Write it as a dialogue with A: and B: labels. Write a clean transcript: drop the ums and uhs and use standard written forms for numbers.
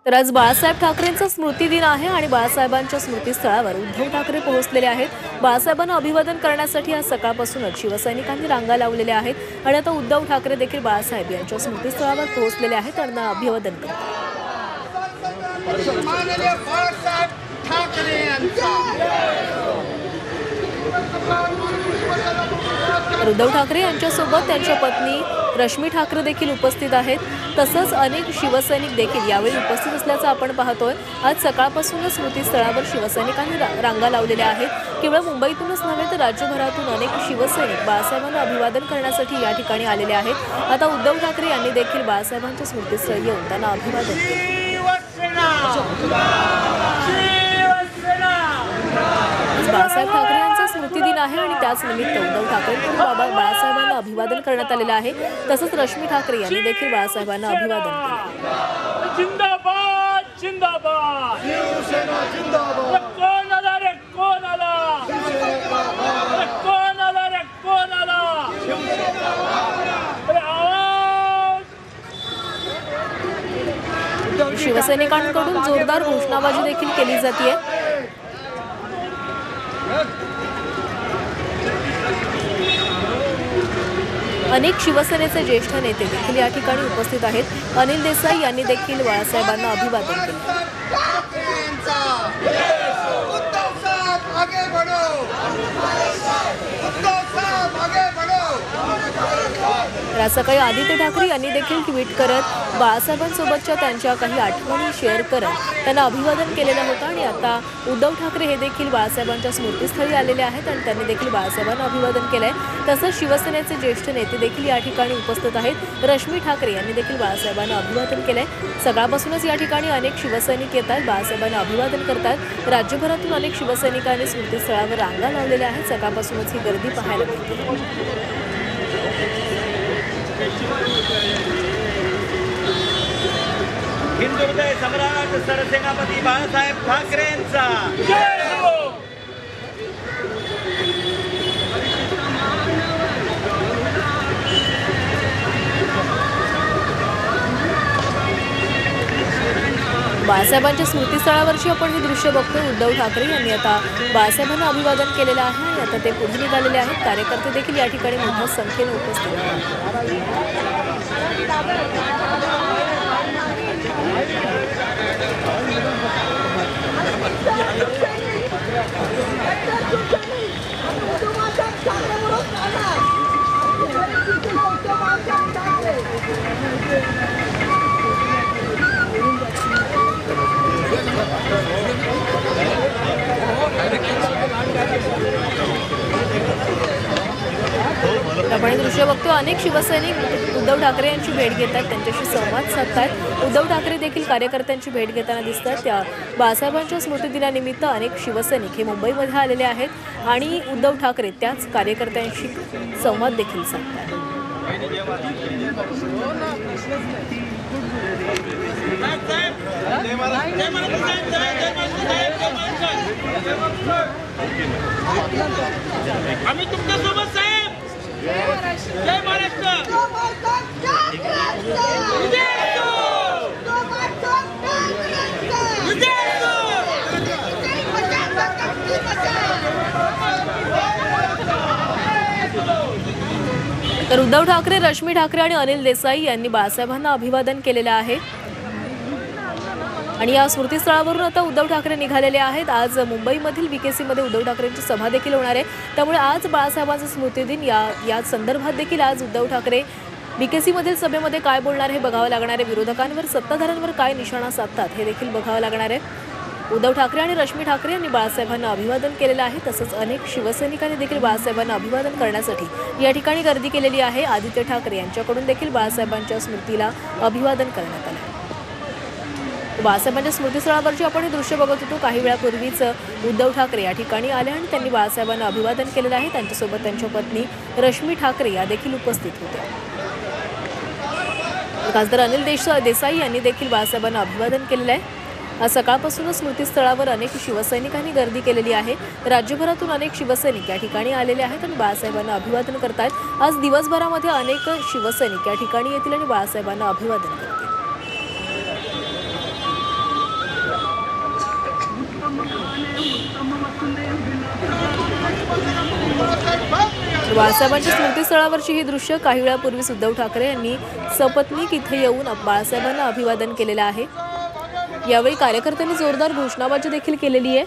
A: तर आज बाळासाहेब ठाकरेंचा स्मृती दिन आहे आणि बाळासाहेबांच्या स्मृतीस्थळावर उद्धव ठाकरे पोहोचलेले आहेत। बाळासाहेबांना अभिवादन करण्यासाठी आज सकाळपासूनच शिवसैनिकांनी रांगा लावलेल्या आहेत आणि आता उद्धव ठाकरे देखील बाळासाहेब यांच्या स्मृतीस्थळावर पोहोचलेले आहेत आणि अभिवादन करतात। उद्धव ठाकरे यांच्यासोबत त्यांच्या पत्नी रश्मी ठाकरे देखील उपस्थित आहेत। तसंच अनेक शिवसैनिक देखील यावेळी उपस्थित असल्याचं आपण पाहतोय। आज सकाळपासूनच स्मृतीस्थळावर शिवसैनिकांनी रांगा लावलेल्या आहेत। केवळ मुंबईतूनच नव्हे तर राज्यभरातून अनेक शिवसैनिक बाळासाहेबांना अभिवादन करण्यासाठी या ठिकाणी आलेले आहेत। आता उद्धव ठाकरे यांनी देखील बाळासाहेबांच्या स्मृतीस्थळी येऊन त्यांना अभिवादन केले। बाळासाहेब ठाकरे यांचा स्मृती दिन आहे आणि त्याच निमित्त उद्धव ठाकरेंकडून बाळासाहेबांना अभिवादन करण्यात आलेलं आहे। तसंच रश्मी ठाकरे यांनी देखील बाळासाहेबांना अभिवादन केले।
B: जिंदाबाद जिंदाबाद शिवसेना जिंदाबाद। कोण आला रे कोण आला, कोण आला रे कोण आला,
A: शिवसैनिकांकडून जोरदार घोषणाबाजी देखील केली जाते। अनेक शिवसेनेचे ज्येष्ठ नेते देखील या ठिकाणी उपस्थित आहेत। अनिल देसाई यांनी देखील बाळासाहेबांना अभिवादन केले। सकाळी आदित्य ठाकरे यांनी देखील ट्विट करत बाळासाहेबांसोबतच्या त्यांच्या काही आठवणी शेअर करत त्यांना अभिवादन केलेलं होतं आणि आता उद्धव ठाकरे हे देखील बाळासाहेबांच्या स्मृतीस्थळी आलेले आहेत आणि त्यांनी देखील बाळासाहेबांना अभिवादन केलंय। तसंच शिवसेनेचे ज्येष्ठ नेते देखील या ठिकाणी उपस्थित आहेत। रश्मी ठाकरे यांनी देखील बाळासाहेबांना अभिवादन केलंय। सकाळपासूनच या ठिकाणी अनेक शिवसैनिक येतात, बाळासाहेबांना अभिवादन करतात। राज्यभरातून अनेक शिवसैनिकांनी स्मृतीस्थळावर रांगा लावलेल्या आहेत। सकाळपासूनच ही गर्दी पाहायला मिळते।
C: हिंदू हृदय सम्राट सरसेनापती बाळासाहेब ठाकरेंचा जय हो।
A: बाळासाहेबांच्या स्मृतीस्थळावरची आपण हे दृश्य बघतोय। उद्धव ठाकरे यांनी आता बाळासाहेबांना अभिवादन केलेलं आहे आणि आता ते पुढे निघालेले आहेत। कार्यकर्ते देखील या ठिकाणी मोठ्या संख्येने उपस्थित आहेत। आपण दृश्य बघतो, अनेक शिवसैनिक उद्धव ठाकरे यांची भेट घेतात, त्यांच्याशी संवाद साधतात। उद्धव ठाकरे देखील कार्यकर्त्यांची भेट घेताना दिसतात। त्या बाळासाहेबांच्या स्मृतिदिनानिमित्त अनेक शिवसैनिक हे मुंबईमध्ये आलेले आहेत आणि उद्धव ठाकरे त्याच कार्यकर्त्यांशी संवाद देखील साधतात।
B: आम्ही तुमच्यासोबत साहेब। जय महाराष्ट्र।
A: तर उद्धव ठाकरे, रश्मी ठाकरे आणि अनिल देसाई यांनी बाळासाहेबांना अभिवादन केलेलं आहे आणि या स्मृतीस्थळावरून आता उद्धव ठाकरे निघालेले आहेत। आज मुंबईमधील VKC मध्ये उद्धव ठाकरेंची सभा देखील होणार आहे, त्यामुळे आज बाळासाहेबांचा स्मृतिदिन या संदर्भात देखील आज उद्धव ठाकरे VKC मधील सभेमध्ये काय बोलणार हे बघावं लागणार आहे। विरोधकांवर, सत्ताधाऱ्यांवर काय निशाणा साधतात हे देखील बघावं लागणार आहे। उद्धव ठाकरे आणि रश्मी ठाकरे यांनी बाळासाहेबांना अभिवादन केलेलं आहे। तसंच अनेक शिवसैनिकांनी देखील बाळासाहेबांना अभिवादन करण्यासाठी या ठिकाणी गर्दी केलेली आहे। आदित्य ठाकरे यांच्याकडून देखील बाळासाहेबांच्या स्मृतीला अभिवादन करण्यात आलं। बाळासाहेबांच्या स्मृतीस्थळावरची आपण हे दृश्य बघत होतो। काही वेळापूर्वीच उद्धव ठाकरे या ठिकाणी आले आणि त्यांनी बाळासाहेबांना अभिवादन केलेलं आहे। त्यांच्यासोबत त्यांच्या पत्नी रश्मी ठाकरे या देखील उपस्थित होत्या। खासदार अनिल देसाई यांनी देखील बाळासाहेबांना अभिवादन केलेलं आहे। आज सकाळपासूनच स्मृतीस्थळावर अनेक शिवसैनिकांनी गर्दी केलेली आहे। राज्यभरातून अनेक शिवसैनिक या ठिकाणी आलेले आहेत आणि बाळासाहेबांना अभिवादन करतात। आज दिवसभरामध्ये अनेक शिवसैनिक या ठिकाणी येतील आणि बाळासाहेबांना अभिवादन करतील। तर बाळासाहेबांच्या स्मृतीस्थळावरची ही दृश्य काही वेळापूर्वीच उद्धव ठाकरे यांनी सपत्नीक इथे येऊन बाळासाहेबांना अभिवादन केलेलं आहे। यावेळी कार्यकर्त्यांनी जोरदार घोषणाबाजी देखील केलेली आहे।